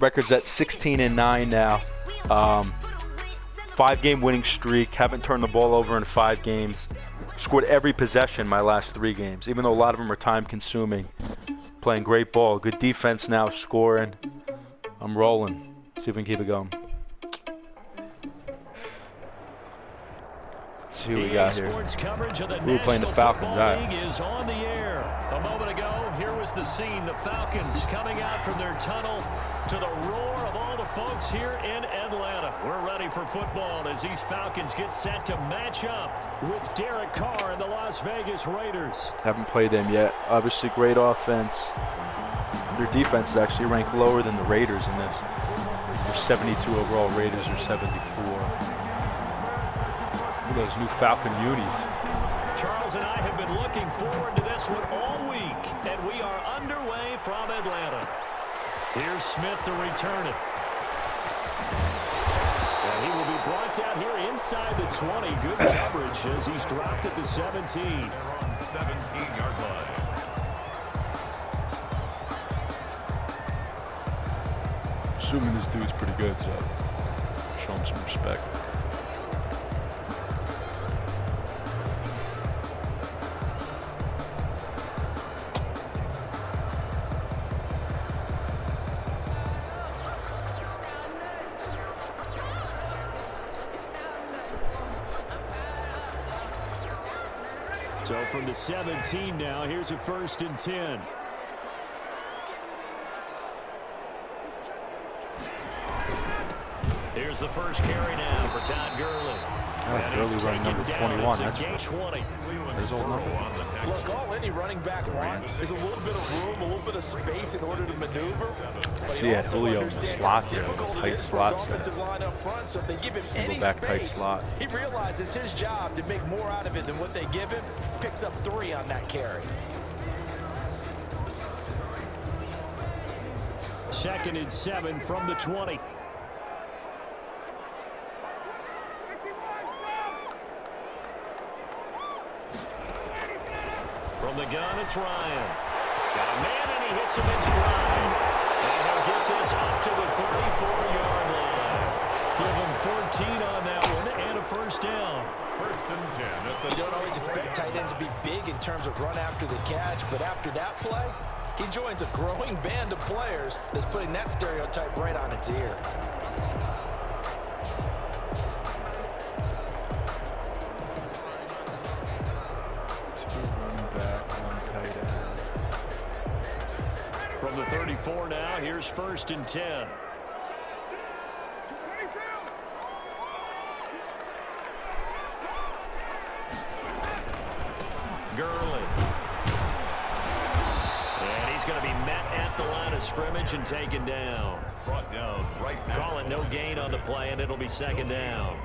Record's at 16-9 now. 5-game winning streak. Haven't turned the ball over in 5 games. Scored every possession my last 3 games, even though a lot of them are time-consuming. Playing great ball. Good defense now, scoring. I'm rolling. See if we can keep it going. Let's see who we got here. We're playing the Falcons. All right. Is on the air. A moment ago, here was the scene. The Falcons coming out from their tunnel to the roar of all the folks here in Atlanta. We're ready for football as these Falcons get set to match up with Derek Carr and the Las Vegas Raiders. Haven't played them yet. Obviously, great offense. Their defense is actually ranked lower than the Raiders in this. They're 72 overall. Raiders are 74. Look at those new Falcon unis. Charles and I have been looking forward to this one all week, and we are underway from Atlanta. Here's Smith to return it. And he will be brought down here inside the 20. Good coverage as he's dropped at the 17. They're on 17-yard line. Assuming this dude's pretty good, so show him some respect. So from the 17 now, here's a 1st and 10. Here's the first carry now for Todd Gurley. Gurley running number 21. That's his old number. Look, all any running back wants is a little bit of room, a little bit of space in order to maneuver. See it, Julio in the slot there, tight slot set. So if they give him any back tight space, slot. he realizes his job to make more out of it than what they give him. Picks up 3 on that carry. 2nd and 7 from the 20. From the gun, it's Ryan. Got a man, and he hits him in stride. And he'll get this up to the 34-yard line. Give him 14 on that one, and a 1st down. 1st and 10. You don't always expect tight ends to be big in terms of run after the catch, but after that play, he joins a growing band of players that's putting that stereotype right on its ear. From the 34 now, here's 1st and 10. Gurley. And he's going to be met at the line of scrimmage and taken down. Brought down right now. Call it no gain on the play, and it'll be 2nd down.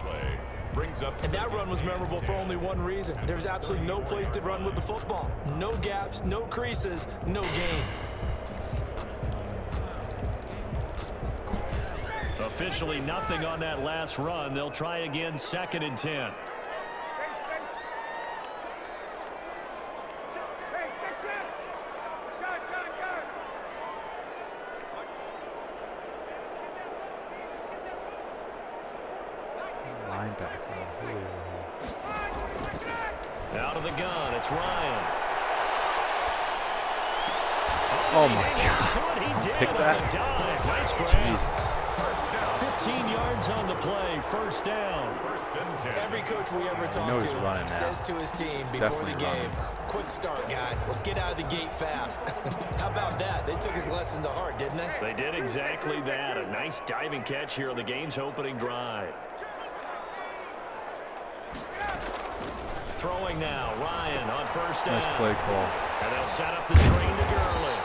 Brings up and that run was memorable for only one reason. There's absolutely no place to run with the football. No gaps, no creases, no gain. Officially nothing on that last run. They'll try again, 2nd and 10. Out of the gun, it's Ryan. Oh my God. He did Pick on that. the dive. Nice grab. 15 yards on the play, 1st down. Every coach we ever talk to says to his team before the game, quick start, guys. Let's get out of the gate fast. How about that? They took his lesson to heart, didn't they? They did exactly that. A nice diving catch here on the game's opening drive. Throwing now, Ryan on 1st down. Nice play call. And they'll set up the screen to Gurley.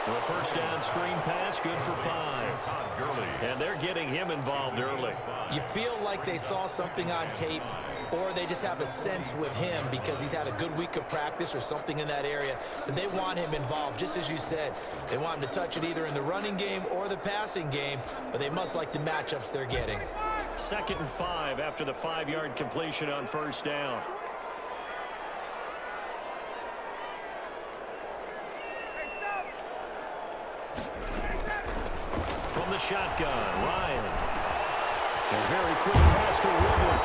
The 1st down screen pass, good for 5. And they're getting him involved early. You feel like they saw something on tape, or they just have a sense with him because he's had a good week of practice or something in that area that they want him involved. Just as you said, they want him to touch it either in the running game or the passing game, but they must like the matchups they're getting. 2nd and 5 after the 5-yard completion on 1st down. the shotgun. Ryan. A very quick pass to Ridley.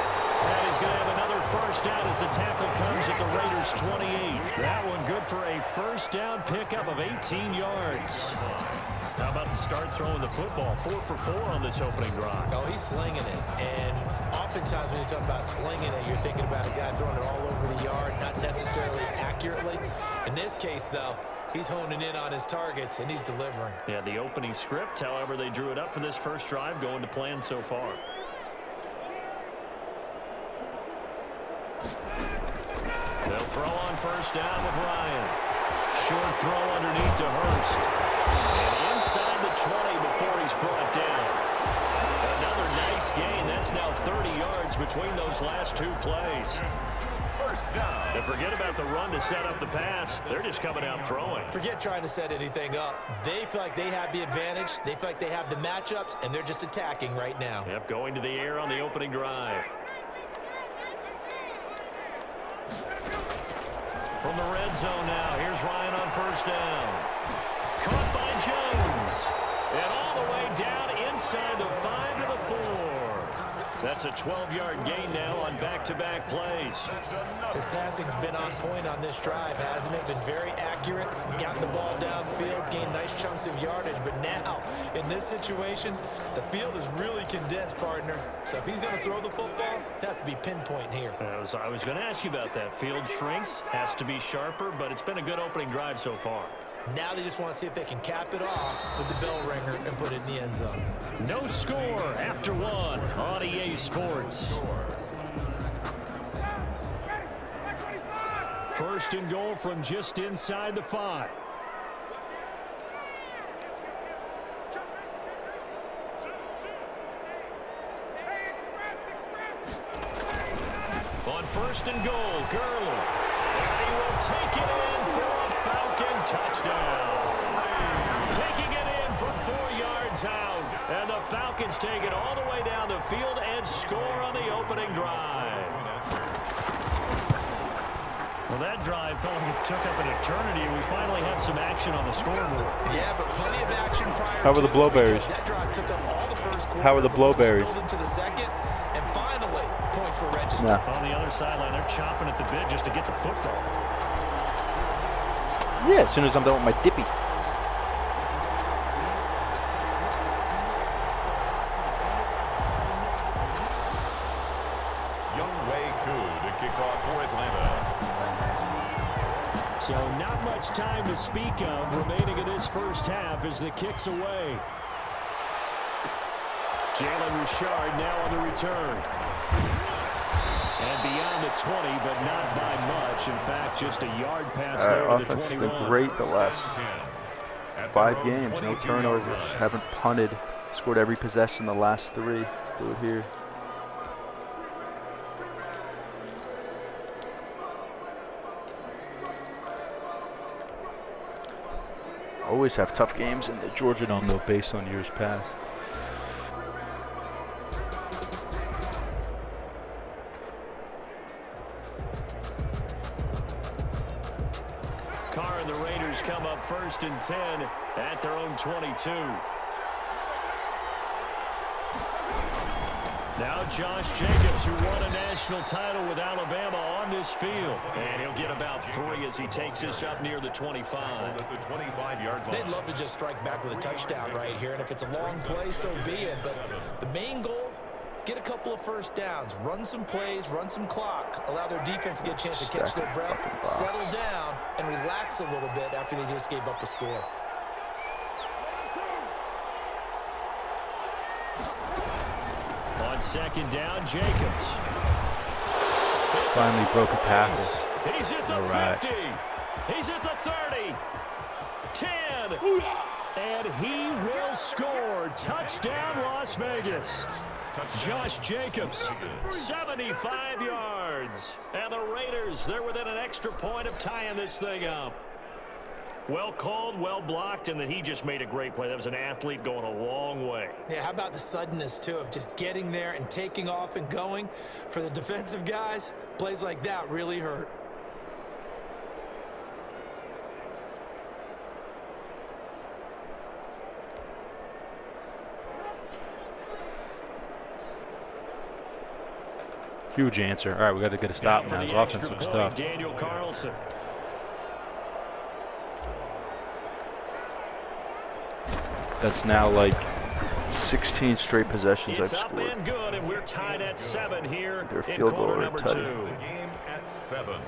And he's going to have another first down as the tackle comes at the Raiders' 28. That one good for a first down pickup of 18 yards. How about the start throwing the football? 4 for 4 on this opening drive. Oh, he's slinging it. And oftentimes when you talk about slinging it, you're thinking about a guy throwing it all over the yard, not necessarily accurately. In this case, though, he's honing in on his targets, and he's delivering. Yeah, the opening script, however, they drew it up for this first drive, going to plan so far. They'll throw on first down with Ryan. Short throw underneath to Hurst. And inside the 20 before he's brought down. Another nice gain. That's now 30 yards between those last two plays. First down. And forget about the run to set up the pass. They're just coming out throwing. Forget trying to set anything up. They feel like they have the advantage. They feel like they have the matchups, and they're just attacking right now. Yep, going to the air on the opening drive. From the red zone now, here's Ryan on first down. Caught by Jones. And all the way down inside the 5 to the 4. That's a 12-yard gain now on back-to-back plays. His passing's been on point on this drive, hasn't it? Been very accurate, gotten the ball downfield, gained nice chunks of yardage. But now, in this situation, the field is really condensed, partner. So if he's going to throw the football, that has to be pinpoint here. I was going to ask you about that. Field shrinks, has to be sharper, but it's been a good opening drive so far. Now they just want to see if they can cap it off with the bell ringer and put it in the end zone. No score after one on EA Sports. First and goal from just inside the 5. On first and goal, Gurley. And he will take it in for a Falcon touchdown. Taking it in from 4 yards out. And the Falcons take it all the way down the field and score on the opening drive. Well, that drive felt like it took up an eternity, and we finally had some action on the scoreboard. Yeah, but plenty of action prior. How were the Blowberries? That drive took up all the first quarter. How were the Blowberries? Into the second, and finally, points were registered. Yeah. On the other sideline, they're chomping at the bit just to get the football. Yeah, as soon as I'm done with my dippy. So not much time to speak of remaining in this first half as the kick's away. Jalen Richard now on the return. And beyond the 20, but not by much. In fact, just a yard pass there to the Offense has 21. been great the last 5 games. No turnovers. Haven't punted. Scored every possession the last 3. Let's do it here. Always have tough games in the Georgia Dome, though, based on years past. Carr and the Raiders come up first and 10 at their own 22. Now Josh Jacobs, who won a national title with Alabama, on this field. And he'll get about 3 as he takes us up near the 25. At the 25-yard line. They'd love to just strike back with a touchdown right here, and if it's a long play, so be it. But the main goal, get a couple of first downs, run some plays, run some clock, allow their defense to get a chance to catch their breath, settle down, and relax a little bit after they just gave up a score. On second down, Jacobs. Finally broke a tackle. He's at the 50. He's at the 30. 10. And he will score. Touchdown, Las Vegas. Josh Jacobs, 75 yards. And the Raiders, they're within an extra point of tying this thing up. Well called, well blocked, and then he just made a great play. That was an athlete going a long way. Yeah, how about the suddenness, too, of just getting there and taking off and going? For the defensive guys, plays like that really hurt. Huge answer. All right, we got to get a stop now. His offense looks tough. Daniel Carlson. That's now like 16 straight possessions I've It's up scored. and good, and we're tied at 7 here Their in field goal quarter rate number tight. 2. The game at 7.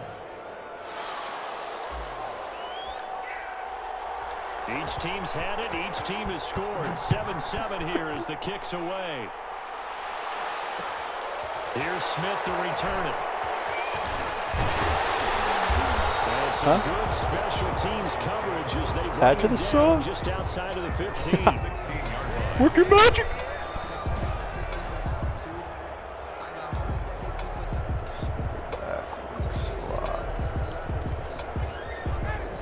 Each team's had it. Each team has scored. 7-7 here as the kick's away. Here's Smith to return it. And some good special teams coverage as they bring Add to him the down song. just outside of the 15. 16-yard line. Work your magic.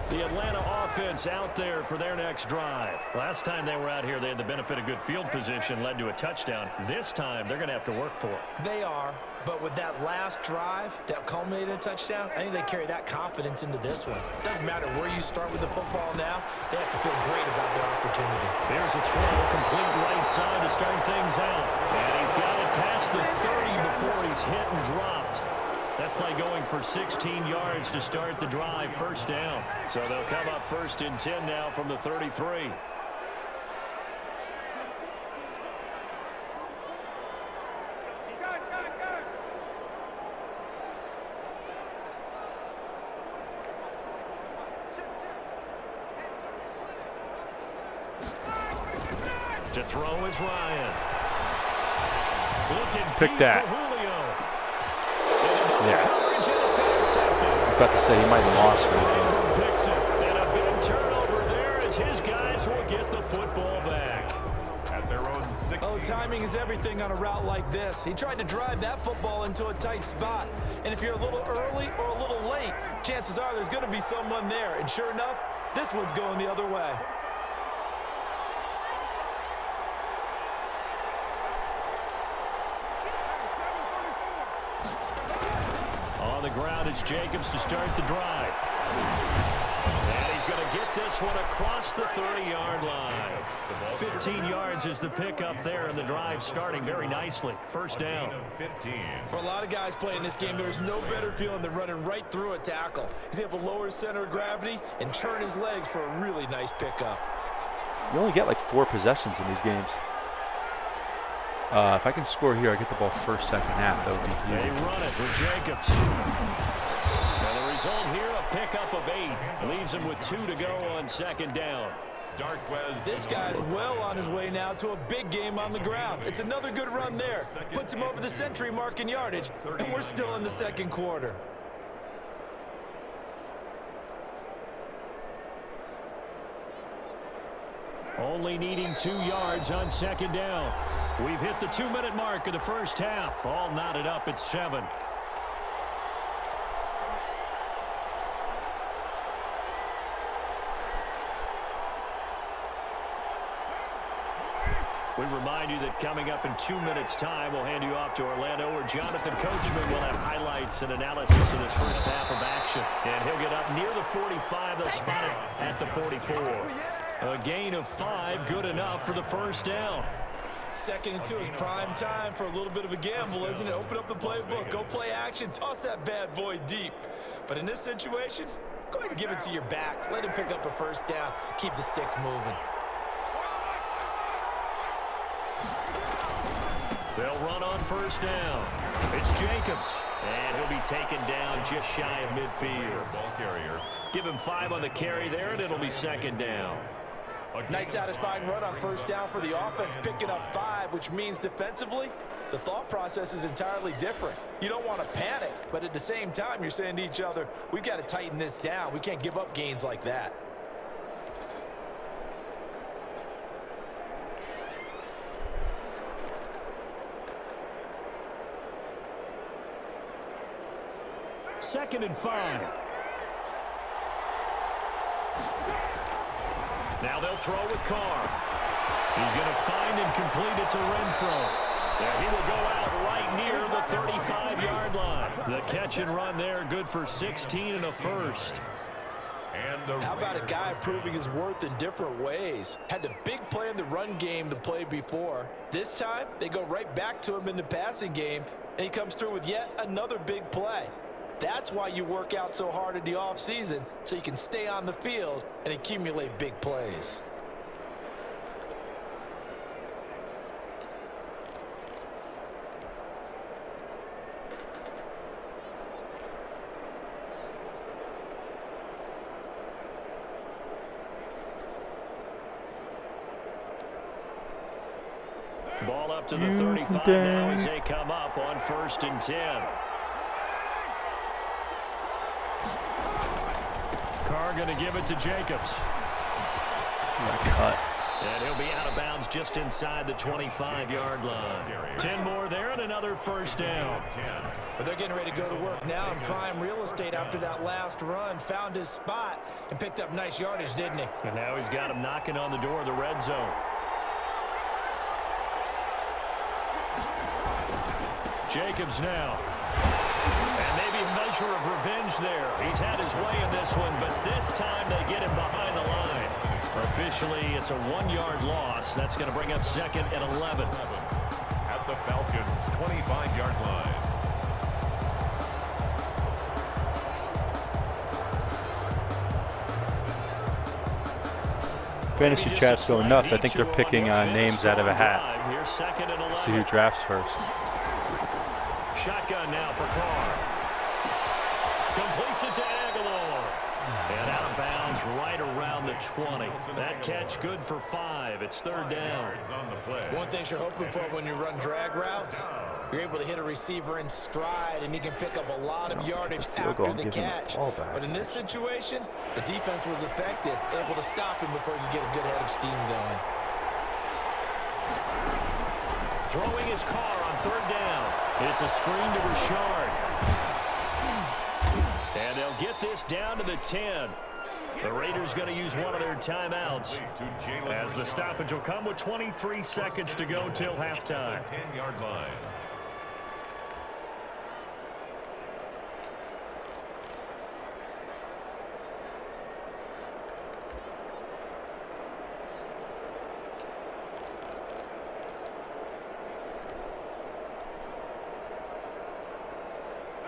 The Atlanta offense out there for their next drive. Last time they were out here, they had the benefit of good field position, led to a touchdown. This time, they're going to have to work for it. They are, but with that last drive that culminated in a touchdown, I think they carry that confidence into this one. It doesn't matter where you start with the football now, they have to feel great about their opportunity. There's a throw, complete right side to start things out. And he's got it past the 30 before he's hit and dropped. That play going for 16 yards to start the drive, first down. So they'll come up 1st and 10 now from the 33. To throw is Ryan. Looking Pick deep that. for Julio. Yeah. Coverage, and it's intercepted. I was about to say he might have lost it. Picks it. And a big turnover there as his guys will get the football back. At their own 16. Oh, timing is everything on a route like this. He tried to drive that football into a tight spot. And if you're a little early or a little late, chances are there's going to be someone there. And sure enough, this one's going the other way. On the ground, it's Jacobs to start the drive. And he's going to get this one across the 30-yard line. 15 yards is the pickup there, and the drive starting very nicely. First down. 15. For a lot of guys playing this game, there's no better feeling than running right through a tackle. He's able to lower his center of gravity and churn his legs for a really nice pickup. You only get like 4 possessions in these games. If I can score here, I get the ball first, second half. That would be They huge. run it for Jacobs. And the result here, a pickup of 8. Leaves him with 2 to go on second down. This guy's well on his way now to a big game on the ground. It's another good run there. Puts him over the century mark in yardage, and we're still in the second quarter. Only needing 2 yards on second down. We've hit the 2-minute mark of the first half. All knotted up at 7. We remind you that coming up in 2 minutes' time, we'll hand you off to Orlando, where Jonathan Coachman will have highlights and analysis of this first half of action. And he'll get up near the 45. They'll spot it at the 44. A gain of 5, good enough for the first down. 2nd and 2 is prime time for a little bit of a gamble, isn't it? Open up the playbook, go play action, toss that bad boy deep. But in this situation, go ahead and give it to your back. Let him pick up a first down, keep the sticks moving. They'll run on first down. It's Jacobs, and he'll be taken down just shy of midfield. Ball carrier. Give him 5 on the carry there, and it'll be second down. Nice satisfying run on first down for the offense, picking up 5, which means defensively, the thought process is entirely different. You don't want to panic, but at the same time, you're saying to each other, we've got to tighten this down. We can't give up gains like that. Second and 5. Now they'll throw with Carr. He's going to find and complete it to Renfro. Yeah, he will go out right near the 35-yard line. The catch and run there, good for 16 and a first. How about a guy proving his worth in different ways? Had a big play in the run game the play before. This time, they go right back to him in the passing game, and he comes through with yet another big play. That's why you work out so hard in the offseason, so you can stay on the field and accumulate big plays. Ball up to the 35 now as they come up on 1st and 10. Carr going to give it to Jacobs. What a cut. And he'll be out of bounds just inside the 25-yard line. 10 more there and another 1st down. But they're getting ready to go to work now in prime real estate after that last run. Found his spot and picked up nice yardage, didn't he? And now he's got him knocking on the door of the red zone. Jacobs now. And maybe a measure of revenge there. He's had his way in this one, but this time they get him behind the line. Officially, it's a 1-yard loss. That's going to bring up 2nd and 11. At the Falcons' 25-yard line. Fantasy chat's going nuts. I think they're picking names out of a hat. Let's see who drafts first. Shotgun now for Carr. Completes it to Aguilar. And out of bounds right around the 20. That catch good for 5. It's 3rd down. One thing you're hoping for when you run drag routes, you're able to hit a receiver in stride, and he can pick up a lot of yardage after the catch. But in this situation, the defense was effective, able to stop him before he could get a good head of steam going. Throwing his Carr on 3rd down. It's a screen to Richard. And they'll get this down to the 10. The Raiders going to use one of their timeouts as the stoppage will come with 23 seconds to go till halftime. 10-yard line.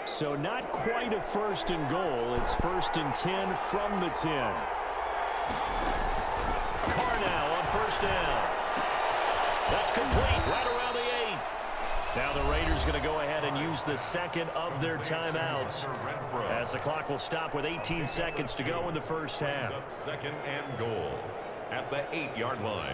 So not quite a 1st and goal. It's 1st and 10 from the 10. Carr now on 1st down. That's complete right around the 8. Now the Raiders going to go ahead and use the 2nd of their timeouts as the clock will stop with 18 seconds to go in the 1st half. 2nd and goal at the 8-yard line.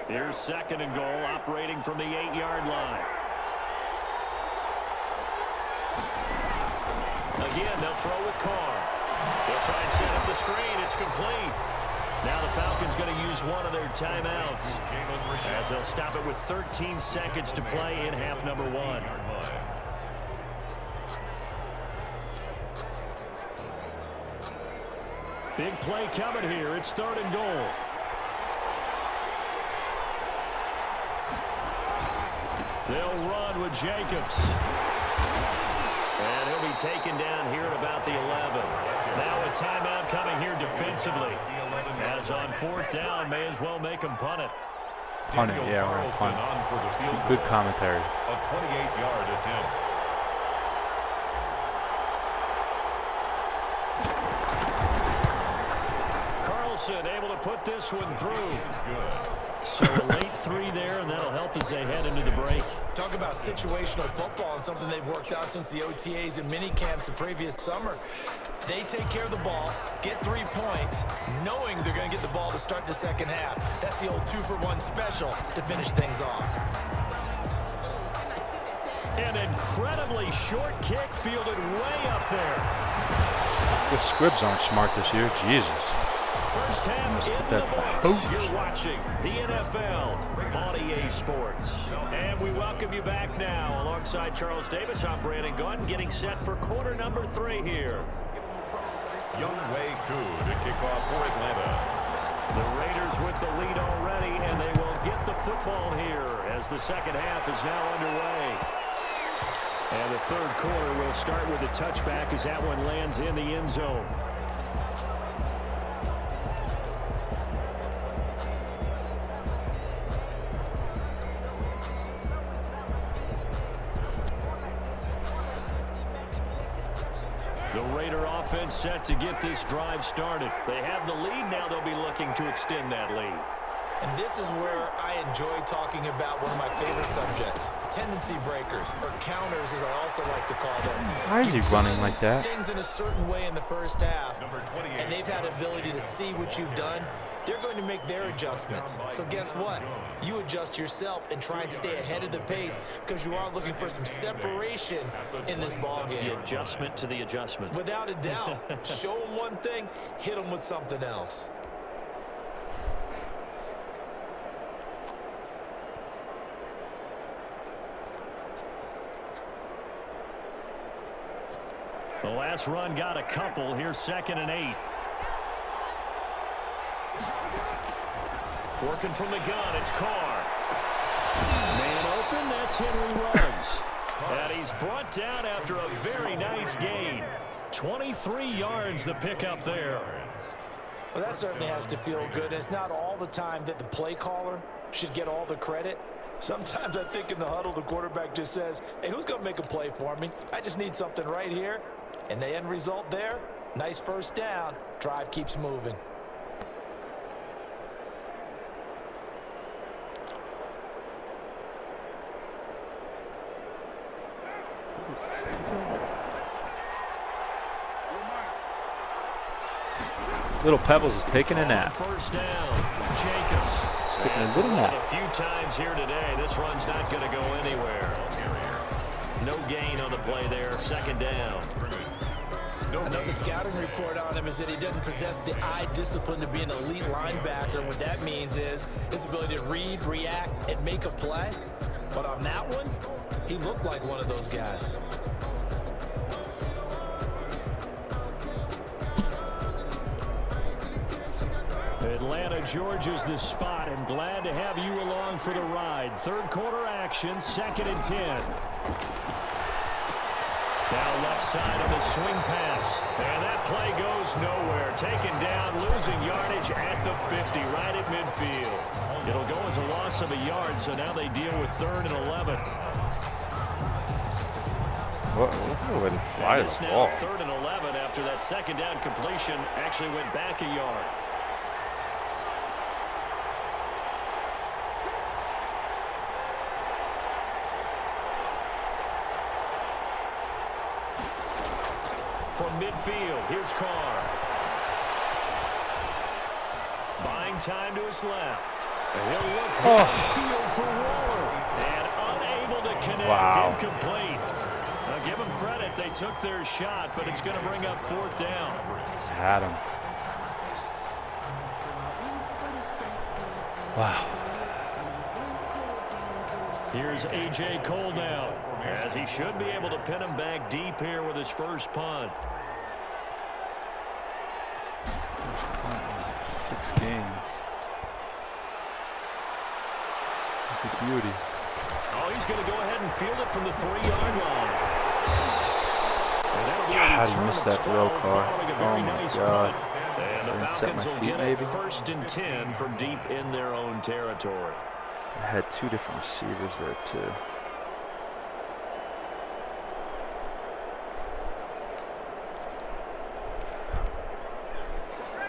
Here's 2nd and goal, operating from the 8-yard line. Again, they'll throw with Carr. They'll try and set up the screen. It's complete. Now the Falcons going to use one of their timeouts as they'll stop it with 13 seconds to play in half number 1. Big play coming here. It's 3rd and goal. They'll run with Jacobs. And he'll be taken down here at about the 11. Now a timeout coming here defensively. As on 4th down, may as well make him punt it. Punt it, yeah, we're going to punt. Good commentary. A 28-yard attempt. Carlson able to put this one through. So a late 3 there, and that'll help as they head into the break. Talk about situational football and something they've worked out since the OTAs and mini camps the previous summer. They take care of the ball, get 3 points, knowing they're going to get the ball to start the 2nd half. That's the old 2-for-1 special to finish things off. An incredibly short kick fielded way up there. The Scribs aren't smart this year. Jesus. First half in the books. You're watching the NFL on EA Sports. And we welcome you back now. Alongside Charles Davis, I'm Brandon Gunn, getting set for quarter number 3 here. Younghoe Koo to kick off for Atlanta. The Raiders with the lead already, and they will get the football here as the second half is now underway. And the third quarter will start with a touchback as that one lands in the end zone. The Raider offense set to get this drive started. They have the lead now. They'll be looking to extend that lead. And this is where I enjoy talking about one of my favorite subjects, tendency breakers, or counters as I also like to call them. Why is he running like that? Things in a certain way in the first half, and they've had ability to see what you've done. They're going to make their adjustments. So guess what? You adjust yourself and try and stay ahead of the pace because you are looking for some separation in this ballgame. The adjustment to the adjustment. Without a doubt. Show them one thing, hit them with something else. The last run got a couple. Here's 2nd and 8. Working from the gun, it's Carr. Man open, that's Henry Ruggs. And he's brought down after a very nice gain. 23 yards the pickup there. Well, that certainly has to feel good. And it's not all the time that the play caller should get all the credit. Sometimes I think in the huddle, the quarterback just says, hey, who's going to make a play for me? I just need something right here. And the end result there, nice first down. Drive keeps moving. Little Pebbles is taking a nap. First down, Jacobs. Taking a little nap. A few times here today, this run's not going to go anywhere. No gain on the play there, 2nd down. Another scouting report on him is that he doesn't possess the eye discipline to be an elite linebacker. And what that means is his ability to read, react, and make a play. But on that one, he looked like one of those guys. Atlanta, Georgia's the spot, and glad to have you along for the ride. Third quarter action, 2nd and 10. Now left side of the swing pass. And that play goes nowhere. Taken down, losing yardage at the 50, right at midfield. It'll go as a loss of a yard, so now they deal with 3rd and 11. What way to fly the now ball? 3rd and 11 after that 2nd down completion actually went back a yard. From midfield, here's Carr. Buying time to his left. And he'll look downfield for Waller. And unable to connect. Wow. Incomplete. Now give them credit. They took their shot, but it's going to bring up 4th down. Had him. Wow. Here's A.J. Cole now, as he should be able to pin him back deep here with his first punt. 6 games. That's a beauty. Oh, he's going to go ahead and field it from the 3-yard line. God, he missed that throw, Carr. Oh, my God. And the Didn't set Falcons my will feet, get maybe. it 1st and 10 from deep in their own territory. I had 2 different receivers there, too.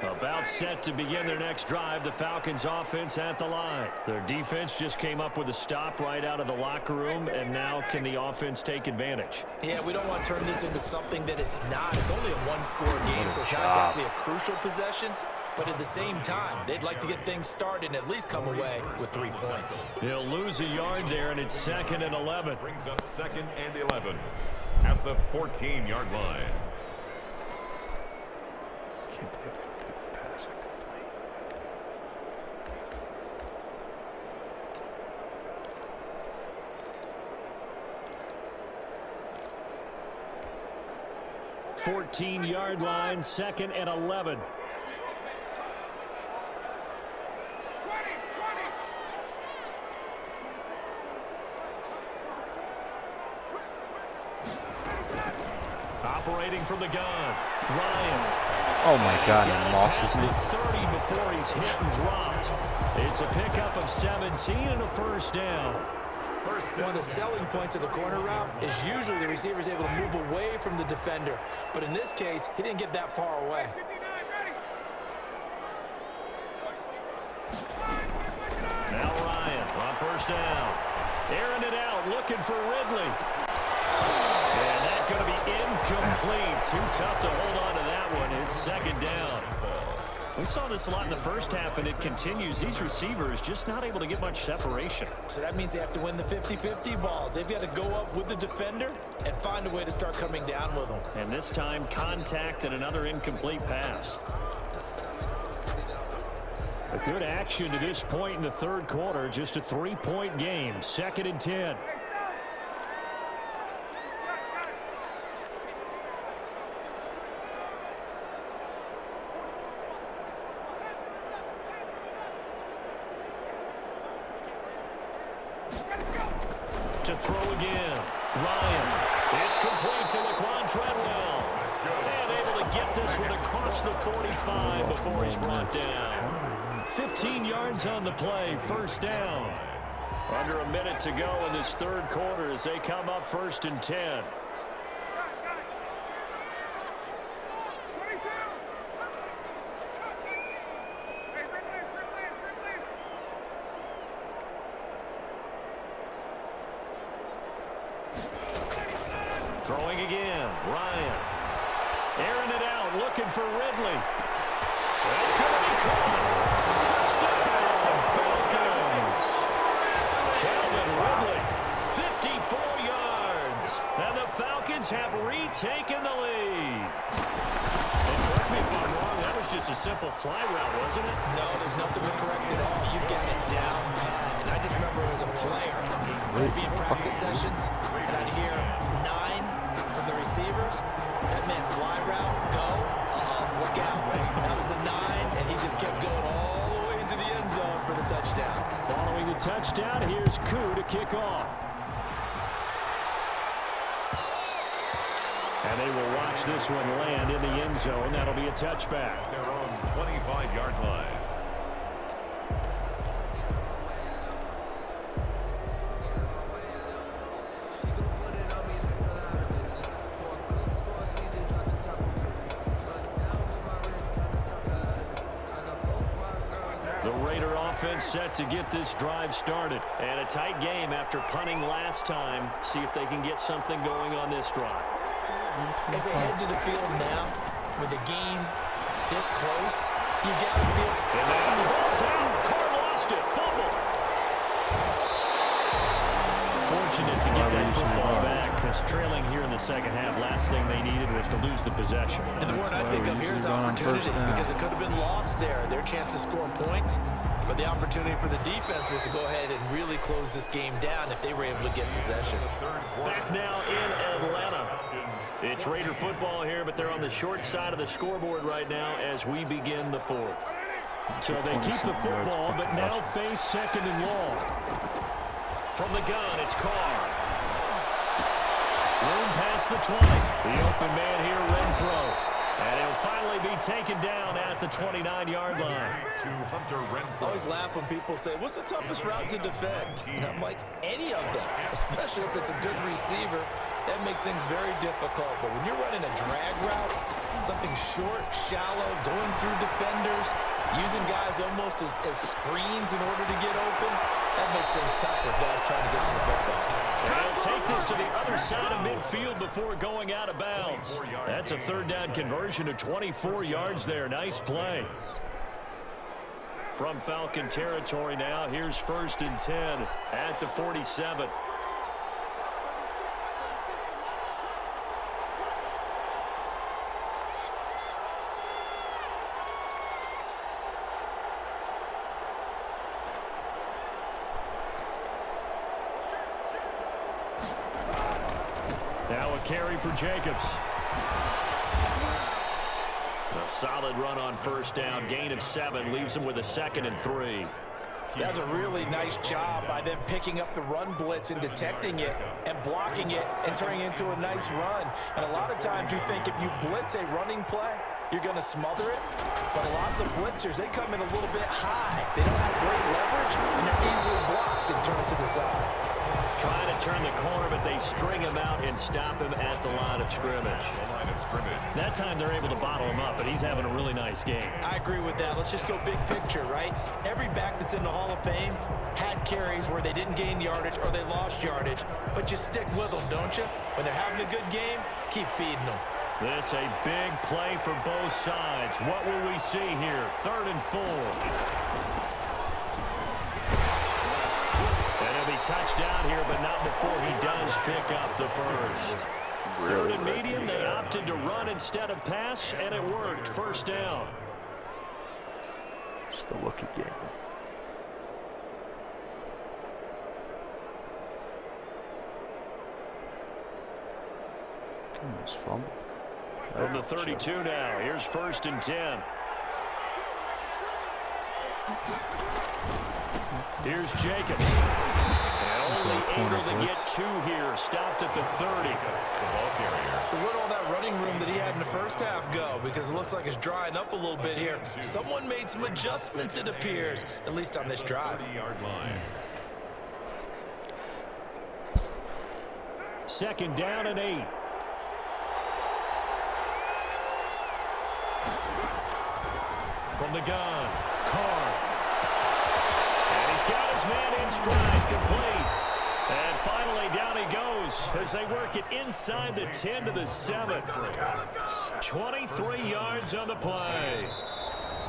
About set to begin their next drive, the Falcons offense at the line. Their defense just came up with a stop right out of the locker room, and now can the offense take advantage? Yeah, we don't want to turn this into something that it's not. It's only a one-score game, so it's not exactly a crucial possession. But at the same time, they'd like to get things started and at least come away with 3 points. They'll lose a yard there, and it's 2nd and 11. Brings up 2nd and 11 at the 14-yard line. Can't believe I did the pass. I 14-yard line, 2nd and 11. Operating from the gun, Ryan. Oh my God, He's got he it losses past me. the 30 before he's hit and dropped. It's a pickup of 17 and a first down. One of the selling points of the corner route is usually the receiver is able to move away from the defender. But in this case, he didn't get that far away. Now Ryan on first down. Airing it out, looking for Ridley. And that's going to be incomplete. Too tough to hold on to that one. It's 2nd down. We saw this a lot in the first half, and it continues. These receivers just not able to get much separation. So that means they have to win the 50-50 balls. They've got to go up with the defender and find a way to start coming down with them. And this time, contact and another incomplete pass. A good action to this point in the third quarter. Just a 3-point game. 2nd and 10. To throw again. Ryan. It's complete to Laquan Treadwell. And able to get this one across the 45 before he's brought down. 15 yards on the play. First down. Under a minute to go in this third quarter as they come up 1st and 10. Throwing again, Ryan. Airing it out, looking for Ridley. That's going to be caught. Touchdown, Falcons. Calvin Ridley, 54 yards. And the Falcons have retaken the lead. And correct me if I'm wrong, that was just a simple fly route, wasn't it? No, there's nothing to correct at all. You've got it down pat. And I just remember as a player, I'd be in practice sessions, and I'd hear 9 from the receivers. That meant fly route, go, look out. That was the 9, and he just kept going all the way into the end zone for the touchdown. Following the touchdown, here's Koo to kick off. And they will watch this one land in the end zone. That'll be a touchback. Their own 25-yard line. The Raider offense set to get this drive started. And a tight game after punting last time. See if they can get something going on this drive. As they head to the field now, with the game this close, you got to feel... And now the ball's out. Carr lost it. Fumble. Fortunate to get that football back, because trailing here in the second half, last thing they needed was to lose the possession. And the word I think of here is opportunity, because it could have been lost there. Their chance to score points, but the opportunity for the defense was to go ahead and really close this game down if they were able to get possession. Back now in Atlanta. It's Raider football here, but they're on the short side of the scoreboard right now as we begin the fourth. So they keep the football, but now face 2nd and long. From the gun, it's Carr. Room past the 20. The open man here, Renfro. And he'll finally be taken down at the 29-yard line. To Hunter Renfro. I always laugh when people say, what's the toughest route to defend? And I'm like, any of them, especially if it's a good receiver. That makes things very difficult. But when you're running a drag route, something short, shallow, going through defenders, using guys almost as screens in order to get open, that makes things tough for guys trying to get to the football. And he'll take this to the other side of midfield before going out of bounds. That's a 3rd down conversion to 24 yards there. Nice play. From Falcon territory now, here's 1st and 10 at the 47. Now a carry for Jacobs. A solid run on first down. Gain of 7 leaves him with a 2nd and 3. That's a really nice job by them picking up the run blitz and detecting it and blocking it and turning it into a nice run. And a lot of times you think if you blitz a running play, you're going to smother it. But a lot of the blitzers, they come in a little bit high. They don't have great leverage, and they're easily blocked and turned to the side. Trying to turn the corner, but they string him out and stop him at the line of scrimmage. That time they're able to bottle him up, but he's having a really nice game. I agree with that. Let's just go big picture, right? Every back that's in the Hall of Fame had carries where they didn't gain yardage or they lost yardage, but you stick with them, don't you? When they're having a good game, keep feeding them. This a big play for both sides. What will we see here? 3rd and 4. And he'll be touchdown here, but not before he does pick up the first. 3rd and medium, they opted to run instead of pass, and it worked. First down. Just a lucky game. Nice fumble. From the 32 now. Here's 1st and 10. Here's Jacobs. And only able to get 2 here. Stopped at the 30. So where'd all that running room that he had in the first half go? Because it looks like it's drying up a little bit here. Someone made some adjustments, it appears, at least on this drive. 2nd down and 8. From the gun, Carr. And he's got his man in stride, complete. And finally down he goes as they work it inside the 10 to the 7. 23 yards on the play.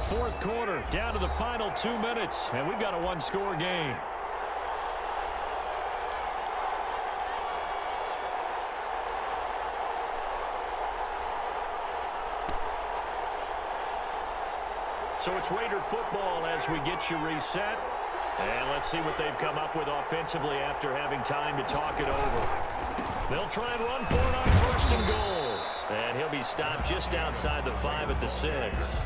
4th quarter, down to the final 2 minutes, and we've got a 1-score game. So it's Raider football as we get you reset. And let's see what they've come up with offensively after having time to talk it over. They'll try and run for it on 1st and goal. And he'll be stopped just outside the 5 at the 6.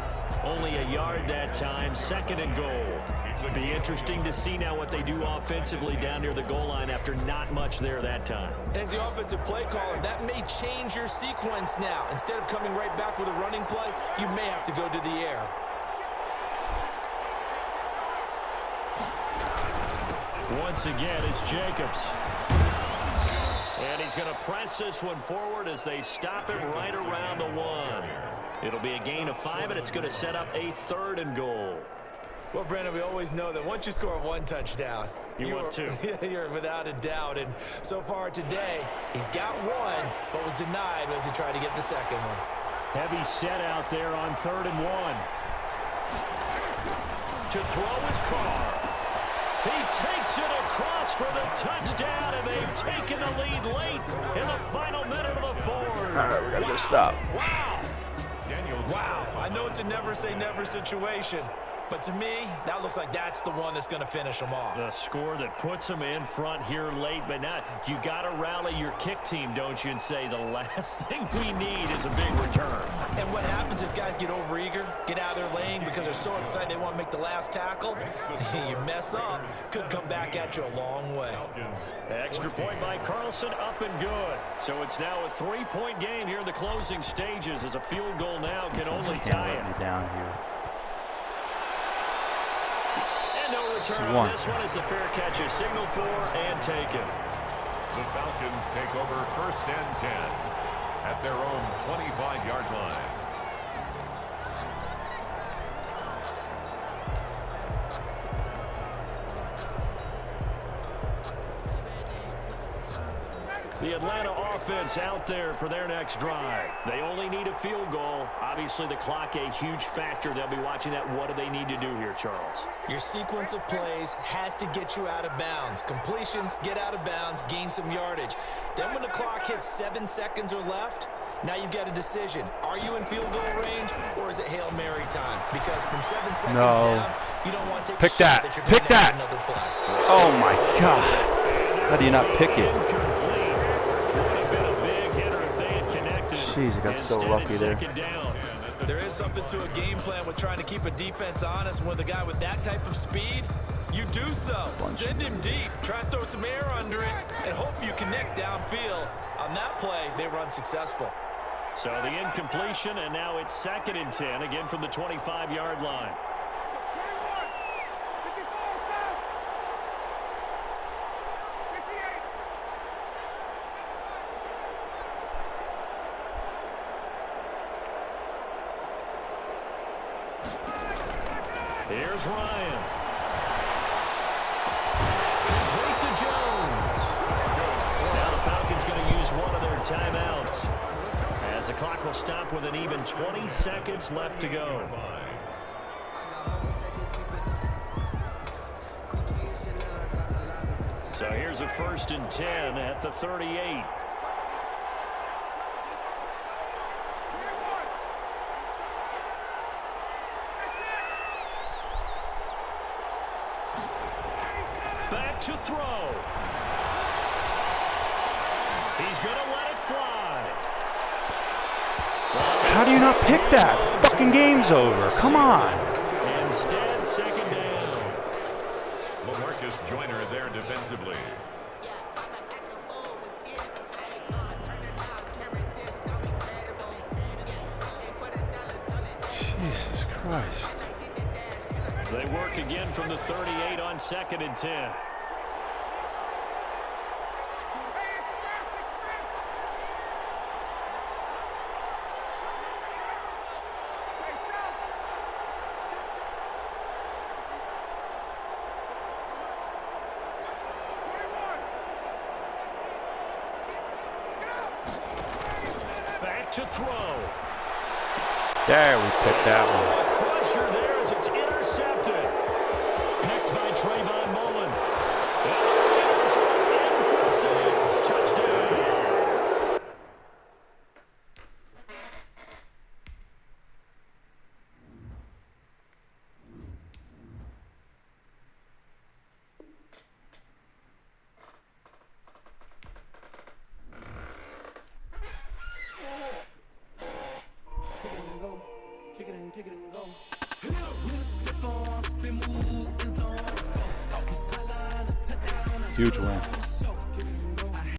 Only a yard that time, 2nd and goal. Be interesting to see now what they do offensively down near the goal line after not much there that time. As the offensive play caller, that may change your sequence now. Instead of coming right back with a running play, you may have to go to the air. Once again, it's Jacobs. And he's going to press this one forward as they stop him right around the 1. It'll be a gain of 5, and it's going to set up a 3rd and goal. Well, Brandon, we always know that once you score 1 touchdown, you want 2. You're without a doubt. And so far today, he's got 1, but was denied as he tried to get the 2nd one. Heavy set out there on 3rd and 1. To throw his Carr. He takes it across for the touchdown, and they've taken the lead late in the final minute of the 4th. All right, we gotta go stop. Wow. Wow. I know it's a never say never situation, but to me, that looks like that's the one that's going to finish them off. The score that puts them in front here late, but now you got to rally your kick team, don't you, and say the last thing we need is a big return. And what happens is guys get overeager, get out of their lane because they're so excited they want to make the last tackle. You mess up, could come back at you a long way. Extra point by Carlson, up and good. So it's now a 3-point game here in the closing stages as a field goal now can only tie it. Down here. And no return on this one as the fair catch is signaled for and taken. The Falcons take over 1st and 10 at their own 25-yard line. The Atlanta offense out there for their next drive. They only need a field goal. Obviously, the clock a huge factor. They'll be watching that. What do they need to do here, Charles? Your sequence of plays has to get you out of bounds. Completions, get out of bounds, gain some yardage. Then when the clock hits 7 seconds or left, now you've got a decision. Are you in field goal range, or is it Hail Mary time? Because from 7 seconds down, you don't want to take a shot that you're going to have another play. Oh, my God. How do you not pick it? Jeez, he got so lucky there. There is something to a game plan with trying to keep a defense honest. When the guy with that type of speed, you do so. Send him deep, try and throw some air under it, and hope you connect downfield. On that play, they were unsuccessful. So the incompletion, and now it's 2nd and 10, again from the 25-yard line. Here's Ryan. Complete to Jones. Now the Falcons going to use one of their timeouts, as the clock will stop with an even 20 seconds left to go. So here's a 1st and 10 at the 38. Back to throw. He's going to let it fly. How do you not pick that? Fucking game's over. Come on. Instead, 2nd down. LaMarcus Joyner there defensively. Jesus Christ. They work again from the 38 on 2nd and 10. Back to throw. There, we picked that one. A crusher there as it's intercepted. Picked by Trayvon Mullen. And it's in for 6. Touchdown. Huge win.